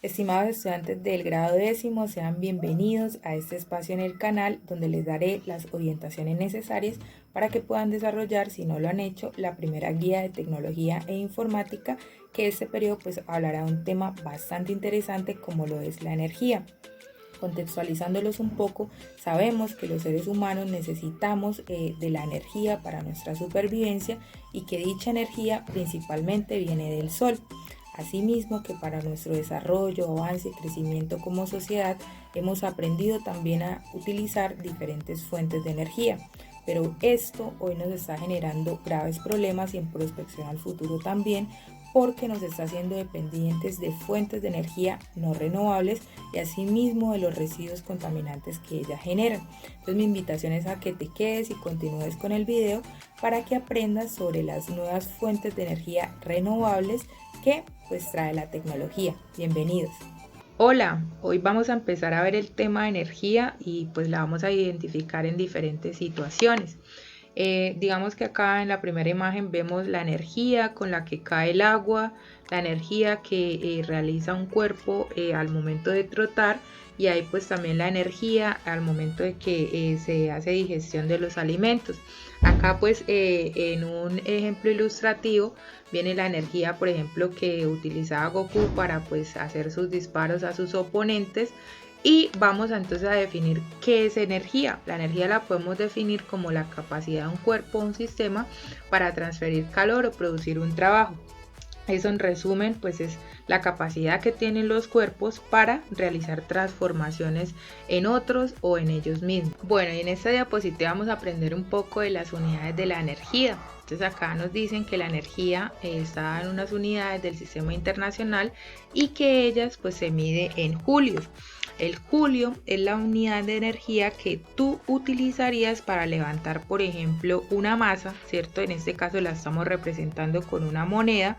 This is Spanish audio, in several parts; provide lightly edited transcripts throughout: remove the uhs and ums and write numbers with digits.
Estimados estudiantes del grado décimo, sean bienvenidos a este espacio en el canal donde les daré las orientaciones necesarias para que puedan desarrollar, si no lo han hecho, la primera guía de tecnología e informática, que este periodo pues hablará de un tema bastante interesante como lo es la energía. Contextualizándolos un poco, sabemos que los seres humanos necesitamos de la energía para nuestra supervivencia y que dicha energía principalmente viene del sol. Asimismo que para nuestro desarrollo, avance y crecimiento como sociedad hemos aprendido también a utilizar diferentes fuentes de energía. Pero esto hoy nos está generando graves problemas y en prospección al futuro también, porque nos está haciendo dependientes de fuentes de energía no renovables y asimismo de los residuos contaminantes que ellas generan. Entonces mi invitación es a que te quedes y continúes con el video para que aprendas sobre las nuevas fuentes de energía renovables que pues trae la tecnología. Bienvenidos. Hola, hoy vamos a empezar a ver el tema de energía y pues la vamos a identificar en diferentes situaciones. Digamos que acá en la primera imagen vemos la energía con la que cae el agua, la energía que realiza un cuerpo al momento de trotar, y hay pues también la energía al momento de que se hace digestión de los alimentos. Acá pues en un ejemplo ilustrativo viene la energía, por ejemplo, que utilizaba Goku para pues hacer sus disparos a sus oponentes. Y vamos entonces a definir qué es energía. La energía la podemos definir como la capacidad de un cuerpo o un sistema para transferir calor o producir un trabajo. Eso en resumen pues es la capacidad que tienen los cuerpos para realizar transformaciones en otros o en ellos mismos. Bueno, y en esta diapositiva vamos a aprender un poco de las unidades de la energía. Entonces acá nos dicen que la energía está en unas unidades del sistema internacional y que ellas pues se mide en julios. El julio es la unidad de energía que tú utilizarías para levantar, por ejemplo, una masa, ¿cierto? En este caso la estamos representando con una moneda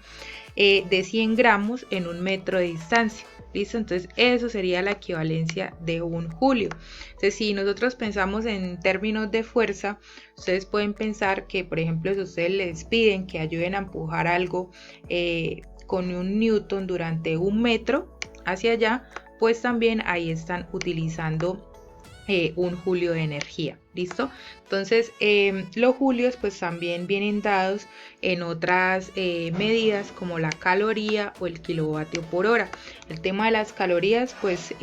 de 100 gramos en 1 metro de distancia. ¿Listo? Entonces eso sería la equivalencia de un julio. Entonces si nosotros pensamos en términos de fuerza, ustedes pueden pensar que, por ejemplo, si ustedes les piden que ayuden a empujar algo con un newton durante 1 metro hacia allá, pues también ahí están utilizando un julio de energía. ¿Listo? Entonces los julios pues también vienen dados en otras medidas como la caloría o el kilovatio por hora. El tema de las calorías pues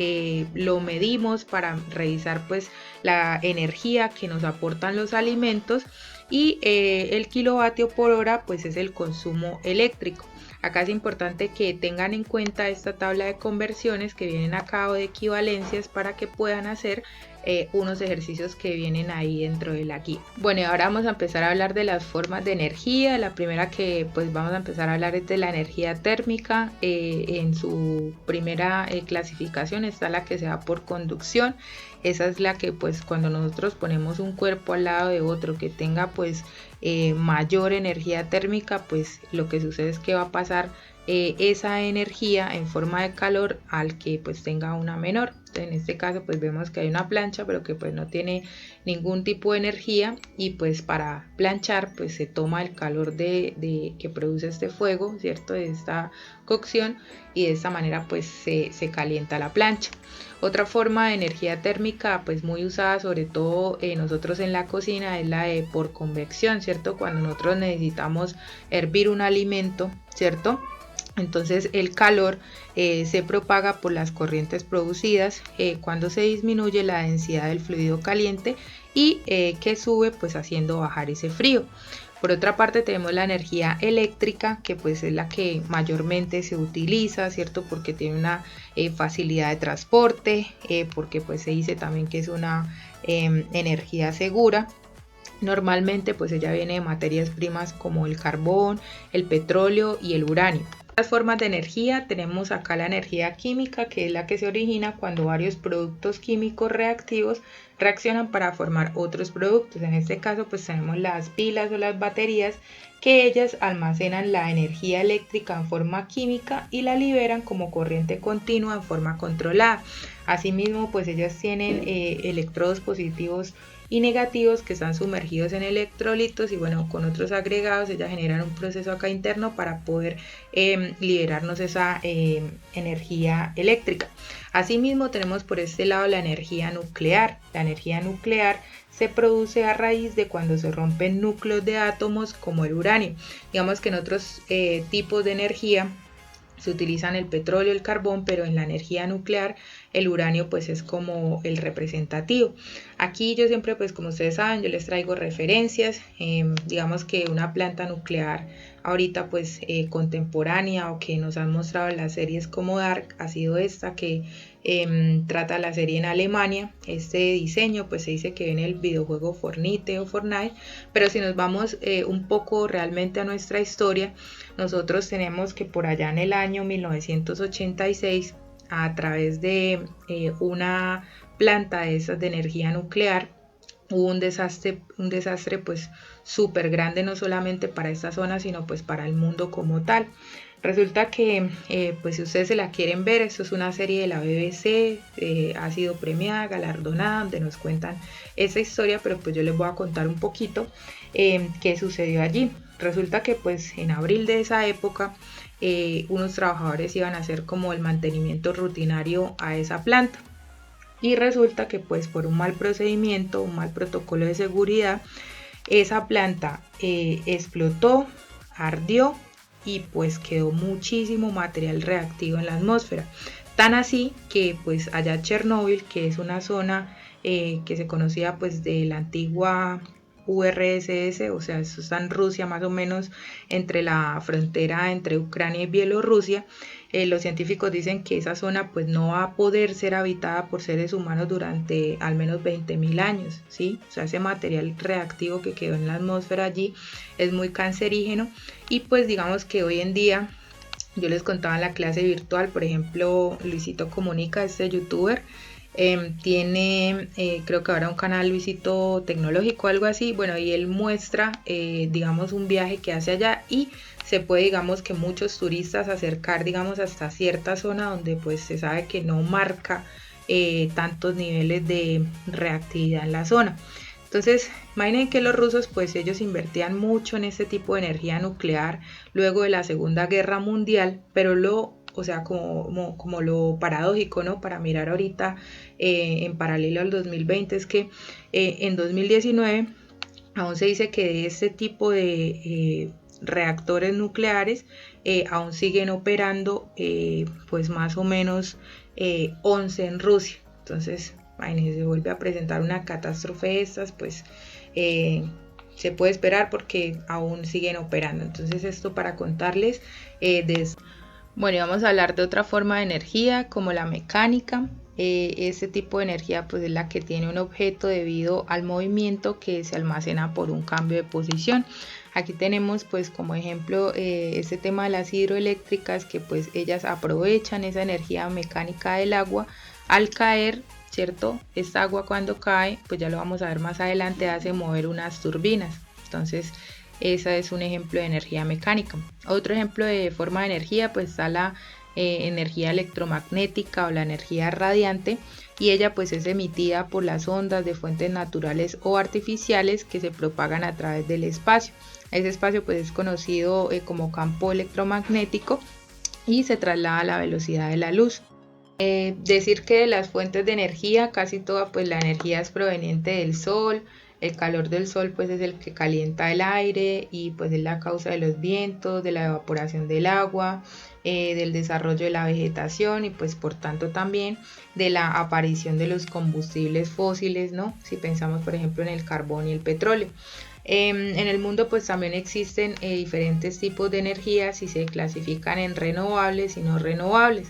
lo medimos para revisar pues la energía que nos aportan los alimentos, y el kilovatio por hora pues es el consumo eléctrico. Acá es importante que tengan en cuenta esta tabla de conversiones que vienen acá, o de equivalencias, para que puedan hacer unos ejercicios que vienen ahí dentro de la guía. Bueno, y ahora vamos a empezar a hablar de las formas de energía. La primera que pues vamos a empezar a hablar es de la energía térmica. En su primera clasificación está la que se da por conducción. Esa es la que pues cuando nosotros ponemos un cuerpo al lado de otro que tenga pues mayor energía térmica, pues lo que sucede es que va a pasar esa energía en forma de calor al que pues tenga una menor. En este caso pues vemos que hay una plancha pero que pues no tiene ningún tipo de energía, y pues para planchar pues se toma el calor que produce este fuego, ¿cierto? De esta cocción, y de esta manera pues se calienta la plancha. Otra forma de energía térmica pues muy usada sobre todo nosotros en la cocina es la de por convección, ¿cierto? Cuando nosotros necesitamos hervir un alimento, ¿cierto? Entonces el calor se propaga por las corrientes producidas cuando se disminuye la densidad del fluido caliente y que sube pues haciendo bajar ese frío. Por otra parte tenemos la energía eléctrica, que pues es la que mayormente se utiliza, ¿cierto? Porque tiene una facilidad de transporte, porque pues se dice también que es una energía segura. Normalmente pues ella viene de materias primas como el carbón, el petróleo y el uranio. Las formas de energía tenemos acá la energía química, que es la que se origina cuando varios productos químicos reactivos reaccionan para formar otros productos. En este caso pues tenemos las pilas o las baterías, que ellas almacenan la energía eléctrica en forma química y la liberan como corriente continua en forma controlada. Asimismo pues ellas tienen electrodos positivos y negativos que están sumergidos en electrolitos y bueno, con otros agregados ellas generan un proceso acá interno para poder liberarnos esa energía eléctrica. Asimismo tenemos por este lado la energía nuclear. La energía nuclear se produce a raíz de cuando se rompen núcleos de átomos como el uranio. Digamos que en otros tipos de energía se utilizan el petróleo, el carbón, pero en la energía nuclear el uranio pues es como el representativo. Aquí yo siempre pues como ustedes saben yo les traigo referencias, digamos que una planta nuclear ahorita pues contemporánea o que nos han mostrado en las series como Dark ha sido esta que trata la serie en Alemania. Este diseño pues se dice que viene del videojuego Fortnite o Fortnite, pero si nos vamos un poco realmente a nuestra historia, nosotros tenemos que por allá en el año 1986 a través de una planta de esas de energía nuclear hubo un desastre pues súper grande, no solamente para esta zona sino pues para el mundo como tal. Resulta que pues si ustedes se la quieren ver, esto es una serie de la BBC, ha sido premiada, galardonada, donde nos cuentan esa historia, pero pues yo les voy a contar un poquito qué sucedió allí. Resulta que pues en abril de esa época unos trabajadores iban a hacer como el mantenimiento rutinario a esa planta y resulta que pues por un mal procedimiento, un mal protocolo de seguridad, esa planta explotó, ardió y pues quedó muchísimo material reactivo en la atmósfera. Tan así que pues allá Chernóbil, que es una zona que se conocía pues de la antigua URSS, o sea, eso está en Rusia más o menos entre la frontera entre Ucrania y Bielorrusia. Los científicos dicen que esa zona pues no va a poder ser habitada por seres humanos durante al menos 20.000 años, ¿sí? O sea, ese material reactivo que quedó en la atmósfera allí es muy cancerígeno y pues digamos que hoy en día, yo les contaba en la clase virtual, por ejemplo, Luisito Comunica, este youtuber, tiene creo que ahora un canal Luisito Tecnológico, algo así, bueno, y él muestra digamos un viaje que hace allá y se puede digamos que muchos turistas acercar digamos hasta cierta zona donde pues se sabe que no marca tantos niveles de reactividad en la zona. Entonces, imaginen que los rusos, pues ellos invertían mucho en este tipo de energía nuclear luego de la Segunda Guerra Mundial, pero o sea, como lo paradójico, ¿no? Para mirar ahorita en paralelo al 2020 es que en 2019 aún se dice que de este tipo de reactores nucleares aún siguen operando pues más o menos 11 en Rusia. Entonces, imagínense, se vuelve a presentar una catástrofe de estas, pues se puede esperar porque aún siguen operando. Entonces esto para contarles bueno, y vamos a hablar de otra forma de energía como la mecánica. Este tipo de energía pues es la que tiene un objeto debido al movimiento que se almacena por un cambio de posición. Aquí tenemos pues como ejemplo este tema de las hidroeléctricas que pues ellas aprovechan esa energía mecánica del agua al caer, ¿cierto? Esta agua cuando cae, pues ya lo vamos a ver más adelante, hace mover unas turbinas. Entonces ese es un ejemplo de energía mecánica. Otro ejemplo de forma de energía pues está la energía electromagnética o la energía radiante y ella pues es emitida por las ondas de fuentes naturales o artificiales que se propagan a través del espacio. Ese espacio pues es conocido como campo electromagnético y se traslada a la velocidad de la luz. Decir que de las fuentes de energía casi toda pues la energía es proveniente del sol. El calor del sol pues es el que calienta el aire y pues es la causa de los vientos, de la evaporación del agua, del desarrollo de la vegetación y pues por tanto también de la aparición de los combustibles fósiles, ¿no? Si pensamos por ejemplo en el carbón y el petróleo. En el mundo pues también existen diferentes tipos de energías y se clasifican en renovables y no renovables.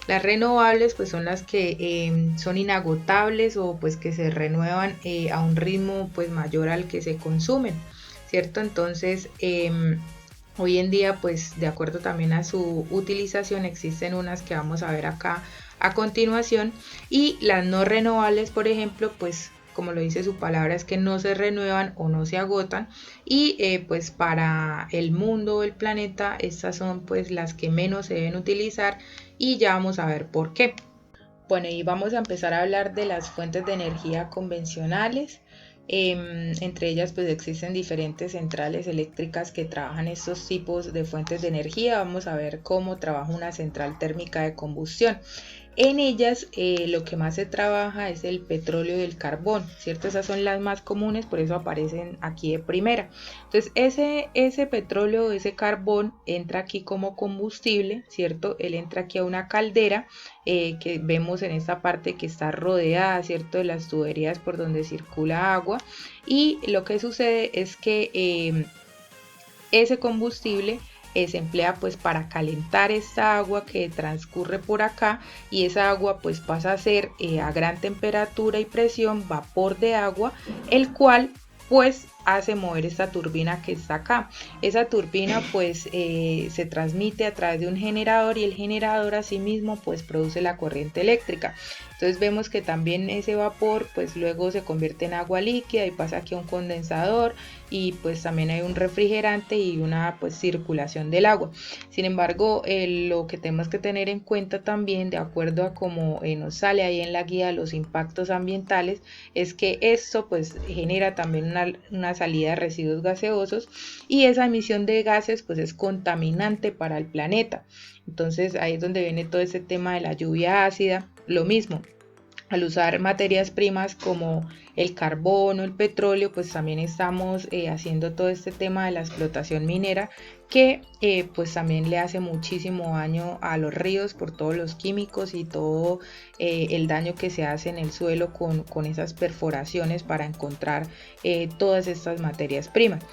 Las renovables pues son las que son inagotables o pues que se renuevan a un ritmo pues mayor al que se consumen, ¿cierto? Entonces hoy en día pues de acuerdo también a su utilización existen unas que vamos a ver acá a continuación y las no renovables por ejemplo pues como lo dice su palabra es que no se renuevan o no se agotan y pues para el mundo, el planeta, estas son pues las que menos se deben utilizar y ya vamos a ver por qué. Bueno, y vamos a empezar a hablar de las fuentes de energía convencionales. Entre ellas pues existen diferentes centrales eléctricas que trabajan estos tipos de fuentes de energía. Vamos a ver cómo trabaja una central térmica de combustión. En ellas lo que más se trabaja es el petróleo y el carbón, ¿cierto? Esas son las más comunes, por eso aparecen aquí de primera. Entonces ese petróleo, ese carbón entra aquí como combustible, ¿cierto? Él entra aquí a una caldera que vemos en esta parte que está rodeada, ¿cierto? De las tuberías por donde circula agua, y lo que sucede es que ese combustible se emplea pues para calentar esta agua que transcurre por acá, y esa agua pues pasa a ser a gran temperatura y presión vapor de agua, el cual pues hace mover esta turbina que está acá. Esa turbina pues se transmite a través de un generador, y el generador asimismo pues produce la corriente eléctrica. Entonces vemos que también ese vapor pues luego se convierte en agua líquida y pasa aquí a un condensador, y pues también hay un refrigerante y una pues circulación del agua. Sin embargo, lo que tenemos que tener en cuenta también, de acuerdo a cómo nos sale ahí en la guía los impactos ambientales, es que esto pues genera también una salida de residuos gaseosos, y esa emisión de gases pues es contaminante para el planeta. Entonces ahí es donde viene todo ese tema de la lluvia ácida. Lo mismo, al usar materias primas como el carbón o el petróleo, pues también estamos haciendo todo este tema de la explotación minera, que pues también le hace muchísimo daño a los ríos por todos los químicos y todo el daño que se hace en el suelo con esas perforaciones para encontrar todas estas materias primas.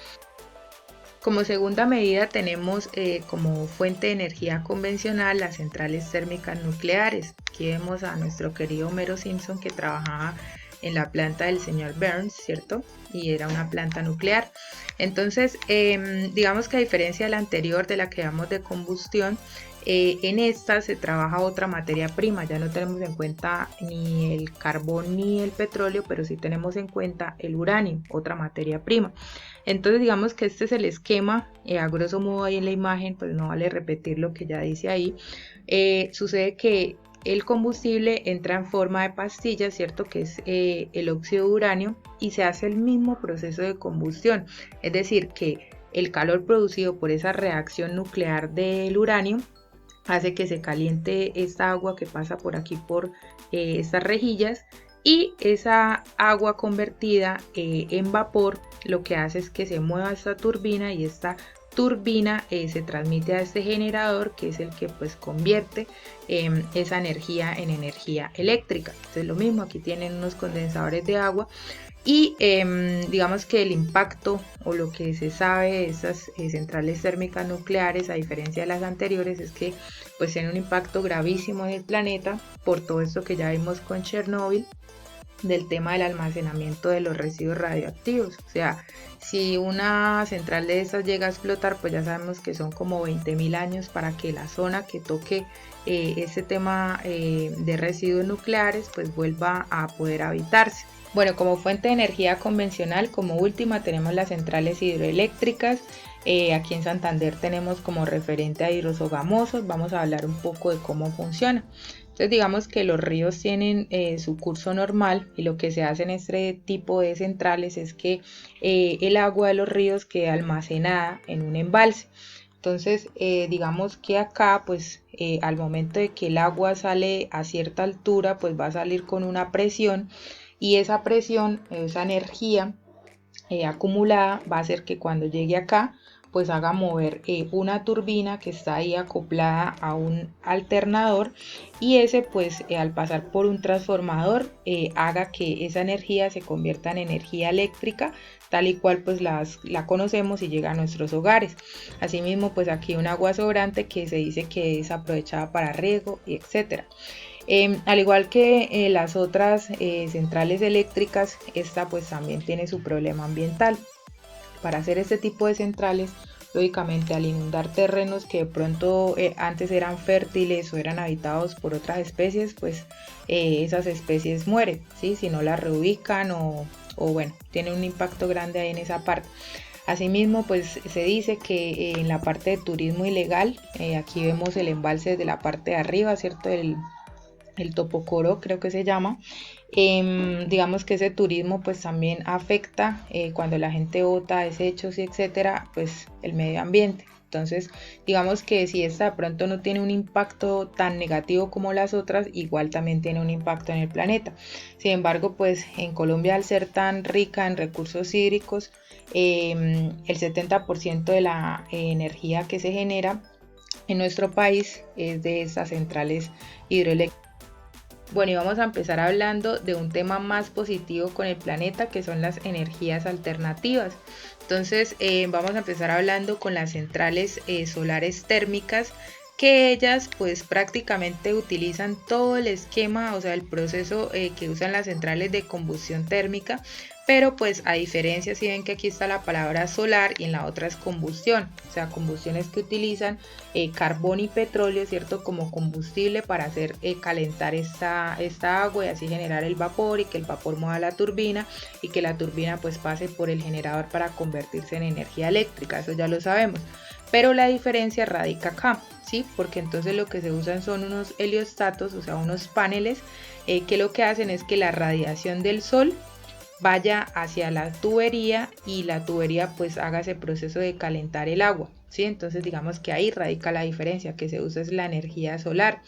Como segunda medida tenemos como fuente de energía convencional las centrales térmicas nucleares. Aquí vemos a nuestro querido Homero Simpson, que trabajaba en la planta del señor Burns, ¿cierto? Y era una planta nuclear. Entonces, digamos que a diferencia de la anterior, de la que llamamos de combustión, en esta se trabaja otra materia prima. Ya no tenemos en cuenta ni el carbón ni el petróleo, pero sí tenemos en cuenta el uranio, otra materia prima. Entonces digamos que este es el esquema, a grosso modo ahí en la imagen, pues no vale repetir lo que ya dice ahí. Sucede que el combustible entra en forma de pastilla, ¿cierto? Que es el óxido de uranio, y se hace el mismo proceso de combustión. Es decir, que el calor producido por esa reacción nuclear del uranio hace que se caliente esta agua que pasa por aquí por estas rejillas, y esa agua convertida en vapor lo que hace es que se mueva esta turbina, y esta turbina se transmite a este generador, que es el que pues convierte esa energía en energía eléctrica. Entonces lo mismo, aquí tienen unos condensadores de agua, y digamos que el impacto o lo que se sabe de estas centrales térmicas nucleares, a diferencia de las anteriores, es que pues tienen un impacto gravísimo en el planeta por todo esto que ya vimos con Chernobyl, del tema del almacenamiento de los residuos radioactivos. O sea, si una central de estas llega a explotar, pues ya sabemos que son como 20.000 años para que la zona que toque ese tema de residuos nucleares pues vuelva a poder habitarse. Bueno, como fuente de energía convencional, como última tenemos las centrales hidroeléctricas. Aquí en Santander tenemos como referente a Hidrosogamosos. Vamos a hablar un poco de cómo funciona. Entonces digamos que los ríos tienen su curso normal, y lo que se hace en este tipo de centrales es que el agua de los ríos queda almacenada en un embalse. Entonces digamos que acá pues al momento de que el agua sale a cierta altura, pues va a salir con una presión, y esa presión, esa energía acumulada va a hacer que cuando llegue acá pues haga mover una turbina que está ahí acoplada a un alternador, y ese pues al pasar por un transformador haga que esa energía se convierta en energía eléctrica tal y cual pues la conocemos y llega a nuestros hogares. Asimismo pues aquí un agua sobrante que se dice que es aprovechada para riego y etcétera. Al igual que las otras centrales eléctricas, esta pues también tiene su problema ambiental. Para hacer este tipo de centrales, lógicamente al inundar terrenos que de pronto antes eran fértiles o eran habitados por otras especies, pues esas especies mueren, ¿sí? Si no las reubican o bueno, tiene un impacto grande ahí en esa parte. Asimismo, pues se dice que en la parte de turismo ilegal, aquí vemos el embalse de la parte de arriba, ¿cierto? El Topocoro creo que se llama, Digamos que ese turismo pues también afecta cuando la gente bota desechos y etcétera, pues el medio ambiente. Entonces, digamos que si esta de pronto no tiene un impacto tan negativo como las otras, igual también tiene un impacto en el planeta. Sin embargo, pues en Colombia, al ser tan rica en recursos hídricos, el 70% de la energía que se genera en nuestro país es de estas centrales hidroeléctricas. Bueno, y vamos a empezar hablando de un tema más positivo con el planeta, que son las energías alternativas. Entonces, vamos a empezar hablando con las centrales solares térmicas, que ellas pues prácticamente utilizan todo el esquema, o sea, el proceso que usan las centrales de combustión térmica, pero pues a diferencia, si ven que aquí está la palabra solar y en la otra es combustión, o sea, combustiones que utilizan carbón y petróleo, ¿cierto? Como combustible para hacer calentar esta agua y así generar el vapor y que el vapor mueva la turbina y que la turbina pues pase por el generador para convertirse en energía eléctrica, eso ya lo sabemos. Pero la diferencia radica acá, ¿sí? Porque entonces lo que se usan son unos heliostatos, o sea, unos paneles que lo que hacen es que la radiación del sol vaya hacia la tubería y la tubería pues haga ese proceso de calentar el agua, ¿sí? Entonces digamos que ahí radica la diferencia, que se usa es la energía solar.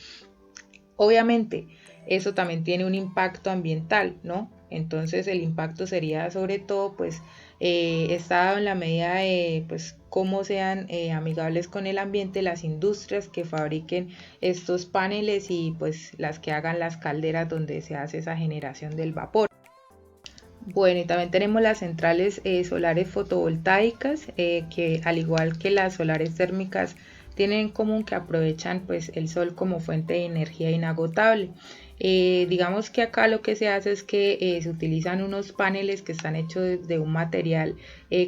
Obviamente eso también tiene un impacto ambiental, ¿no? Entonces el impacto sería sobre todo pues está en la medida de pues cómo sean amigables con el ambiente las industrias que fabriquen estos paneles y pues las que hagan las calderas donde se hace esa generación del vapor. Bueno, y también tenemos las centrales solares fotovoltaicas, que al igual que las solares térmicas, tienen en común que aprovechan pues, el sol como fuente de energía inagotable. Digamos que acá lo que se hace es que se utilizan unos paneles que están hechos de un material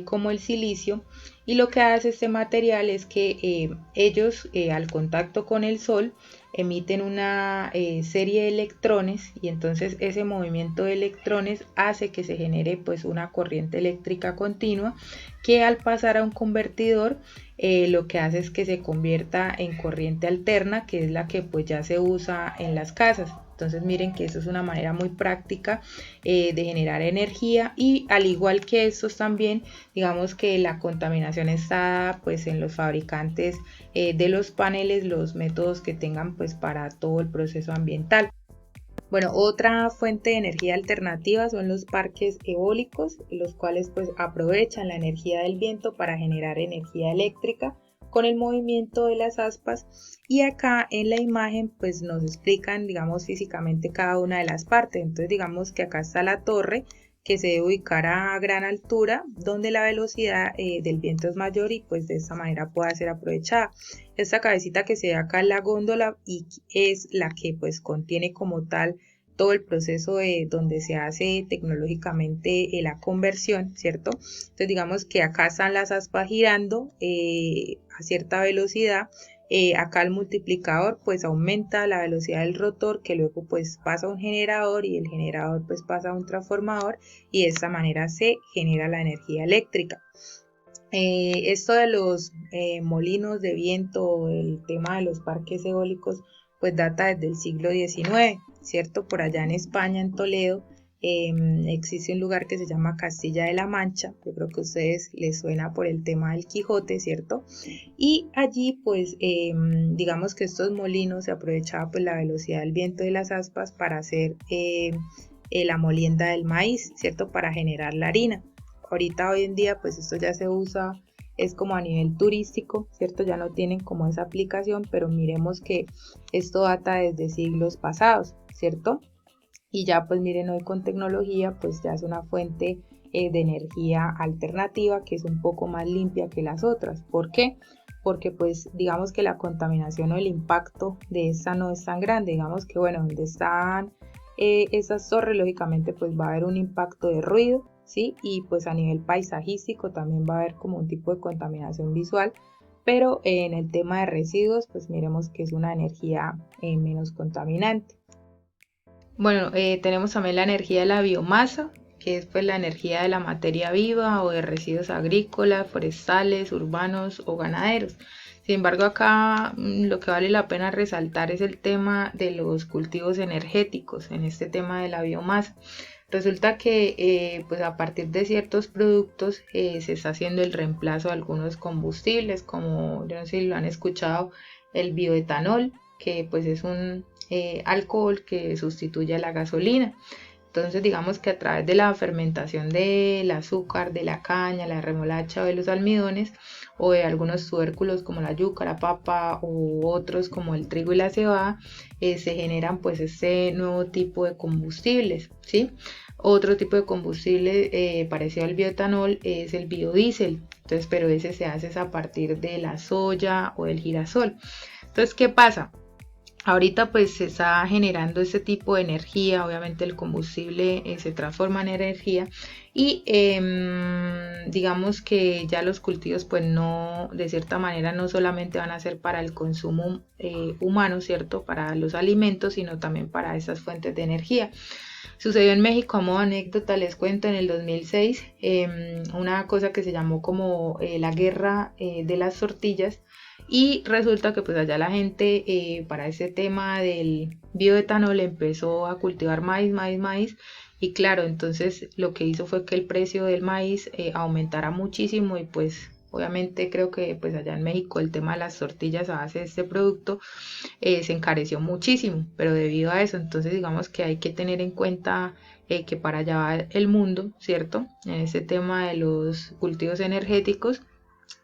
como el silicio, y lo que hace este material es que ellos al contacto con el sol emiten una serie de electrones, y entonces ese movimiento de electrones hace que se genere pues una corriente eléctrica continua que al pasar a un convertidor lo que hace es que se convierta en corriente alterna, que es la que pues ya se usa en las casas. Entonces miren que eso es una manera muy práctica de generar energía, y al igual que estos también digamos que la contaminación está pues en los fabricantes de los paneles, los métodos que tengan pues para todo el proceso ambiental. Bueno, otra fuente de energía alternativa son los parques eólicos, los cuales pues aprovechan la energía del viento para generar energía eléctrica con el movimiento de las aspas, y acá en la imagen pues nos explican digamos físicamente cada una de las partes. Entonces digamos que acá está la torre, que se debe ubicar a gran altura donde la velocidad del viento es mayor y pues de esta manera pueda ser aprovechada. Esta cabecita que se ve acá es la góndola y es la que pues contiene como tal todo el proceso de donde se hace tecnológicamente la conversión, ¿cierto? Entonces digamos que acá están las aspas girando a cierta velocidad. Acá el multiplicador pues aumenta la velocidad del rotor, que luego pues pasa a un generador y el generador pues pasa a un transformador, y de esta manera se genera la energía eléctrica. Esto de los molinos de viento, el tema de los parques eólicos, pues data desde el siglo XIX, ¿cierto? Por allá en España, en Toledo, existe un lugar que se llama Castilla de la Mancha. Yo creo que a ustedes les suena por el tema del Quijote, ¿cierto? Y allí, pues, digamos que estos molinos se aprovechaba pues la velocidad del viento de las aspas para hacer la molienda del maíz, ¿cierto? Para generar la harina. Ahorita hoy en día pues esto ya se usa, es como a nivel turístico, ¿cierto? Ya no tienen como esa aplicación, pero miremos que esto data desde siglos pasados, ¿cierto? Y ya pues miren, hoy con tecnología pues ya es una fuente de energía alternativa que es un poco más limpia que las otras. ¿Por qué? Porque pues digamos que la contaminación o el impacto de esta no es tan grande. Digamos que bueno, donde están esas torres lógicamente pues va a haber un impacto de ruido, ¿sí? Y pues a nivel paisajístico también va a haber como un tipo de contaminación visual, pero en el tema de residuos pues miremos que es una energía menos contaminante. Bueno, tenemos también la energía de la biomasa, que es pues la energía de la materia viva o de residuos agrícolas, forestales, urbanos o ganaderos. Sin embargo, acá lo que vale la pena resaltar es el tema de los cultivos energéticos en este tema de la biomasa. Resulta que pues a partir de ciertos productos se está haciendo el reemplazo de algunos combustibles, como yo no sé si lo han escuchado, el bioetanol, que pues es un alcohol que sustituye a la gasolina. Entonces digamos que a través de la fermentación del azúcar, de la caña, la remolacha o de los almidones o de algunos tubérculos como la yuca, la papa u otros como el trigo y la cebada, se generan pues este nuevo tipo de combustibles, ¿sí? Otro tipo de combustible parecido al bioetanol es el biodiesel, entonces, pero ese se hace a partir de la soya o del girasol. Entonces, ¿qué pasa? Ahorita pues se está generando este tipo de energía, obviamente el combustible se transforma en energía y digamos que ya los cultivos pues no, de cierta manera no solamente van a ser para el consumo humano, ¿cierto? Para los alimentos, sino también para esas fuentes de energía. Sucedió en México, como anécdota les cuento, en el 2006, una cosa que se llamó como la guerra de las tortillas. Y resulta que pues allá la gente para ese tema del bioetanol empezó a cultivar maíz. Y claro, entonces lo que hizo fue que el precio del maíz aumentara muchísimo y pues obviamente creo que pues allá en México el tema de las tortillas a base de este producto se encareció muchísimo, pero debido a eso, entonces digamos que hay que tener en cuenta que para allá va el mundo, ¿cierto? En este tema de los cultivos energéticos,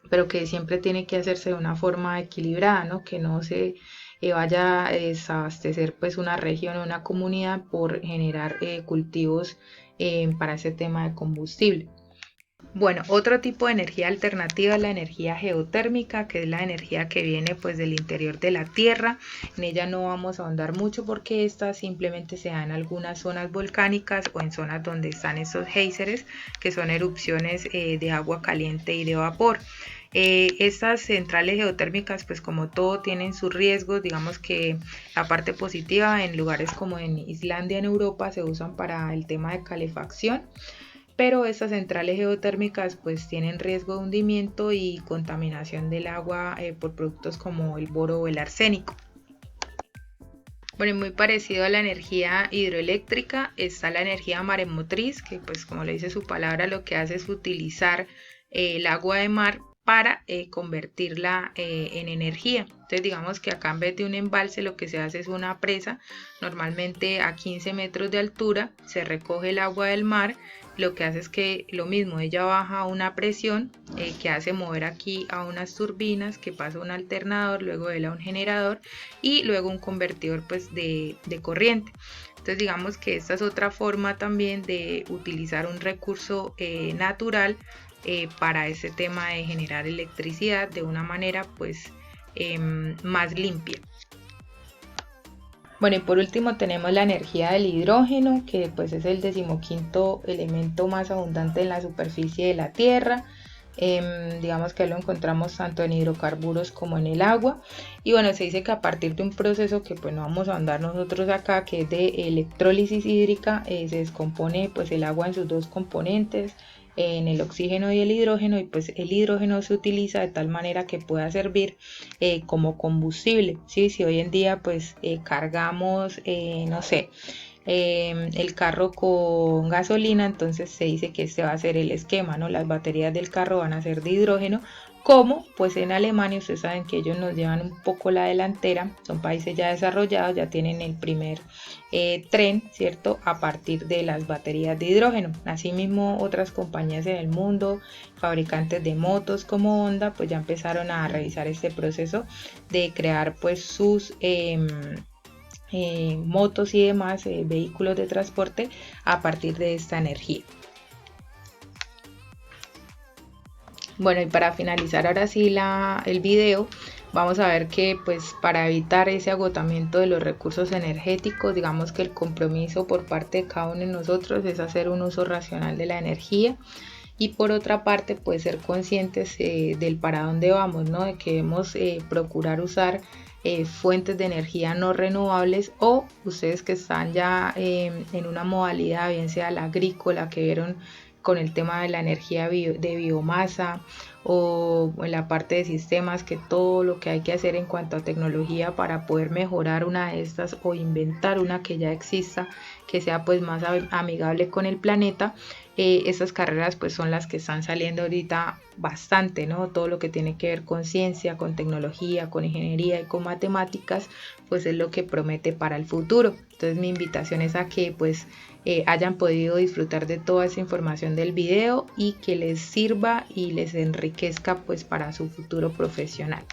pero que siempre tiene que hacerse de una forma equilibrada, ¿no? Que no se vaya a desabastecer pues una región o una comunidad por generar cultivos para ese tema de combustible. Bueno, otro tipo de energía alternativa es la energía geotérmica, que es la energía que viene pues del interior de la Tierra. En ella no vamos a ahondar mucho porque esta simplemente se da en algunas zonas volcánicas o en zonas donde están esos géiseres, que son erupciones de agua caliente y de vapor. Estas centrales geotérmicas pues como todo tienen sus riesgos, digamos que la parte positiva en lugares como en Islandia en Europa se usan para el tema de calefacción, pero estas centrales geotérmicas pues tienen riesgo de hundimiento y contaminación del agua por productos como el boro o el arsénico. Bueno, y muy parecido a la energía hidroeléctrica está la energía maremotriz, que pues como le dice su palabra, lo que hace es utilizar el agua de mar para convertirla en energía. Entonces digamos que acá en vez de un embalse lo que se hace es una presa, normalmente a 15 metros de altura, se recoge el agua del mar, lo que hace es que lo mismo, ella baja una presión que hace mover aquí a unas turbinas, que pasa a un alternador, luego de él a un generador y luego un convertidor pues de corriente. Entonces digamos que esta es otra forma también de utilizar un recurso natural para ese tema de generar electricidad de una manera pues más limpia. Bueno, y por último tenemos la energía del hidrógeno, que pues es el 15º elemento más abundante en la superficie de la Tierra. Digamos que lo encontramos tanto en hidrocarburos como en el agua. Y bueno, se dice que a partir de un proceso que pues no vamos a andar nosotros acá, que es de electrólisis hídrica, se descompone pues el agua en sus dos componentes, en el oxígeno y el hidrógeno, y pues el hidrógeno se utiliza de tal manera que pueda servir como combustible, ¿sí? Si hoy en día pues cargamos, no sé, el carro con gasolina, entonces se dice que este va a ser el esquema, ¿no? Las baterías del carro van a ser de hidrógeno, como pues en Alemania, ustedes saben que ellos nos llevan un poco la delantera, son países ya desarrollados, ya tienen el primer tren, ¿cierto? A partir de las baterías de hidrógeno. Asimismo, otras compañías en el mundo, fabricantes de motos como Honda, pues ya empezaron a realizar este proceso de crear pues sus motos y demás vehículos de transporte a partir de esta energía. Bueno, y para finalizar ahora sí el video, vamos a ver que pues para evitar ese agotamiento de los recursos energéticos, digamos que el compromiso por parte de cada uno de nosotros es hacer un uso racional de la energía. Y por otra parte, pues ser conscientes del para dónde vamos, ¿no? De que debemos procurar usar fuentes de energía no renovables, o ustedes que están ya en una modalidad, bien sea la agrícola, que vieron con el tema de la energía de biomasa, o en la parte de sistemas, que todo lo que hay que hacer en cuanto a tecnología para poder mejorar una de estas o inventar una que ya exista, que sea pues más amigable con el planeta. Estas carreras pues son las que están saliendo ahorita bastante, ¿no? Todo lo que tiene que ver con ciencia, con tecnología, con ingeniería y con matemáticas, pues es lo que promete para el futuro. Entonces mi invitación es a que pues hayan podido disfrutar de toda esa información del video y que les sirva y les enriquezca pues para su futuro profesional.